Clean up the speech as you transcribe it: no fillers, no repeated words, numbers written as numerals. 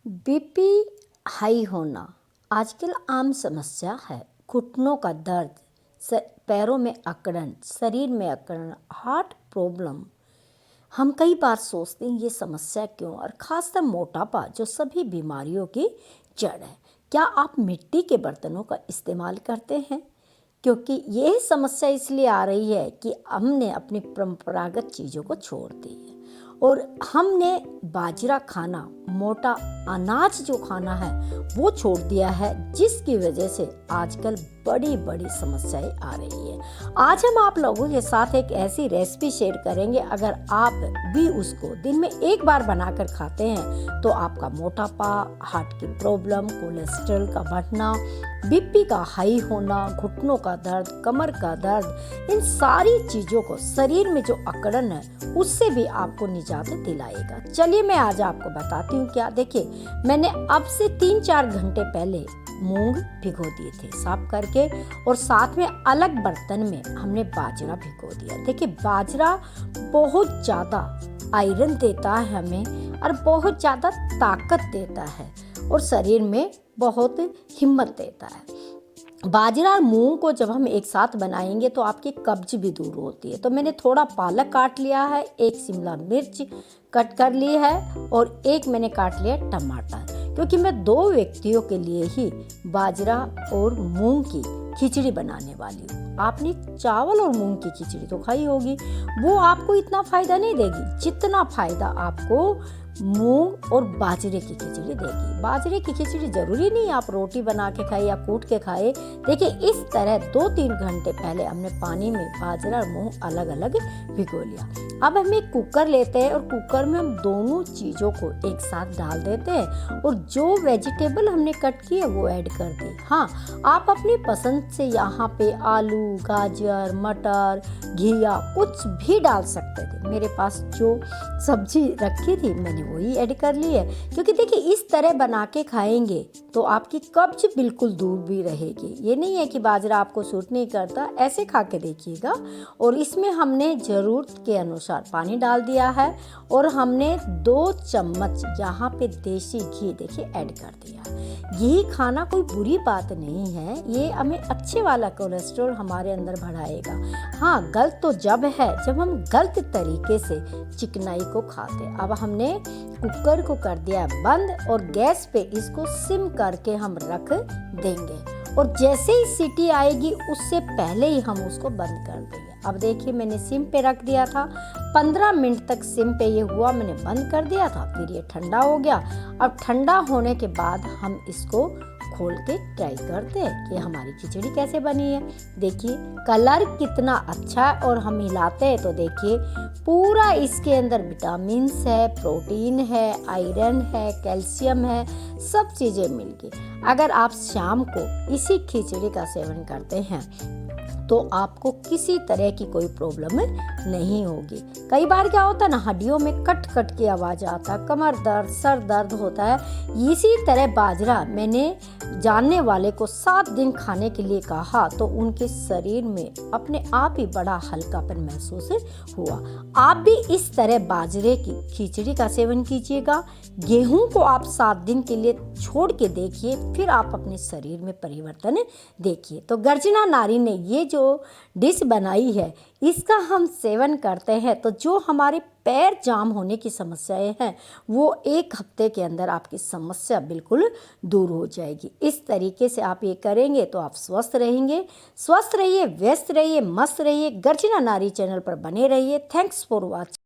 BP high होना आजकल आम समस्या है। घुटनों का दर्द, पैरों में अकड़न, शरीर में अकड़न, हार्ट प्रॉब्लम। हम कई बार सोचते हैं ये समस्या क्यों, और खासकर मोटापा जो सभी बीमारियों की जड़ है। क्या आप मिट्टी के बर्तनों का इस्तेमाल करते हैं? क्योंकि यह समस्या इसलिए आ रही है कि हमने अपनी परंपरागत चीज़ों को छोड़ दी है और हमने बाजरा खाना, मोटा अनाज जो खाना है वो छोड़ दिया है, जिसकी वजह से आजकल बड़ी बड़ी समस्याएं आ रही है। आज हम आप लोगों के साथ एक ऐसी रेसिपी शेयर करेंगे, अगर आप भी उसको दिन में एक बार बनाकर खाते हैं तो आपका मोटापा, हार्ट की प्रॉब्लम, कोलेस्ट्रॉल का बढ़ना, बीपी का हाई होना, घुटनों का दर्द, कमर का दर्द, इन सारी चीज़ों को, शरीर में जो अकड़न है उससे भी आपको निजात दिलाएगा। चलिए मैं आज आपको बताती हूँ क्या। देखिए, मैंने अब से 3-4 घंटे पहले मूंग भिगो दिए थे साफ करके, और साथ में अलग बर्तन में हमने बाजरा भिगो दिया। देखिए, बाजरा बहुत ज़्यादा आयरन देता है हमें और बहुत ज़्यादा ताकत देता है और शरीर में बहुत हिम्मत देता है। बाजरा और मूंग को जब हम एक साथ बनाएंगे तो आपकी कब्ज भी दूर होती है। तो मैंने थोड़ा पालक काट लिया है, एक शिमला मिर्च कट कर ली है और एक मैंने काट लिया टमाटर, क्योंकि मैं 2 व्यक्तियों के लिए ही बाजरा और मूंग की खिचड़ी बनाने वाली हूँ। आपने चावल और मूंग की खिचड़ी तो खाई होगी, वो आपको इतना फायदा नहीं देगी जितना फायदा आपको मूंग और बाजरे की खिचड़ी देगी। बाजरे की खिचड़ी जरूरी नहीं आप रोटी बना के खाए या कूट के खाए। देखिए, इस तरह 2-3 घंटे पहले हमने पानी में बाजरा और मूंग अलग अलग भिगो लिया। अब हम एक कुकर लेते हैं और कुकर में हम दोनों चीज़ों को एक साथ डाल देते हैं और जो वेजिटेबल हमने कट की है वो ऐड कर दी। हाँ, आप अपनी पसंद से यहाँ पे आलू, गाजर, मटर, घिया कुछ भी डाल सकते थे। मेरे पास जो सब्जी रखी थी मैंने वही ऐड कर ली है, क्योंकि देखिए इस तरह बना के खाएंगे तो आपकी कब्ज बिल्कुल दूर भी रहेगी। ये नहीं है कि बाजरा आपको सूट नहीं करता, ऐसे खा के देखिएगा। और इसमें हमने ज़रूरत के अनुसार पानी डाल दिया है और हमने 2 चम्मच यहाँ पे देसी घी देखिए ऐड कर दिया। घी खाना कोई बुरी बात नहीं है, ये हमें अच्छे वाला कोलेस्ट्रॉल हमारे अंदर बढ़ाएगा। हाँ, गलत तो जब है जब हम गलत तरीके से चिकनाई को खाते। अब हमने कुकर को कर दिया बंद और गैस पे इसको सिम करके हम रख देंगे, और जैसे ही सीटी आएगी उससे पहले ही हम उसको बंद कर देंगे। अब देखिए, मैंने सिम पे रख दिया था, 15 मिनट तक सिम पे ये हुआ, मैंने बंद कर दिया था, फिर ये ठंडा हो गया। अब ठंडा होने के बाद हम इसको खोल के ट्राई करते हैं कि हमारी खिचड़ी कैसे बनी है। देखिए कलर कितना अच्छा है, और हम हिलाते हैं तो देखिए पूरा इसके अंदर विटामिन्स है, प्रोटीन है, आयरन है, कैल्शियम है, सब चीज़ें मिलके। अगर आप शाम को इसी खिचड़ी का सेवन करते हैं तो आपको किसी तरह की कोई प्रॉब्लम नहीं होगी। कई बार क्या होता है ना, हड्डियों में कट कट की आवाज़ आता है, कमर दर्द, सर दर्द होता है। इसी तरह बाजरा मैंने जानने वाले को 7 दिन खाने के लिए कहा तो उनके शरीर में अपने आप ही बड़ा हल्कापन महसूस हुआ। आप भी इस तरह बाजरे की खिचड़ी का सेवन कीजिएगा। गेहूं को आप 7 दिन के लिए छोड़ के देखिए, फिर आप अपने शरीर में परिवर्तन देखिए। तो गर्जना नारी ने ये जो डिश बनाई है, इसका हम सेवन करते हैं तो जो हमारे पैर जाम होने की समस्याएं हैं वो 1 हफ्ते के अंदर आपकी समस्या बिल्कुल दूर हो जाएगी। इस तरीके से आप ये करेंगे तो आप स्वस्थ रहेंगे। स्वस्थ रहिए, व्यस्त रहिए, मस्त रहिए। गर्जना नारी चैनल पर बने रहिए। Thanks for watching.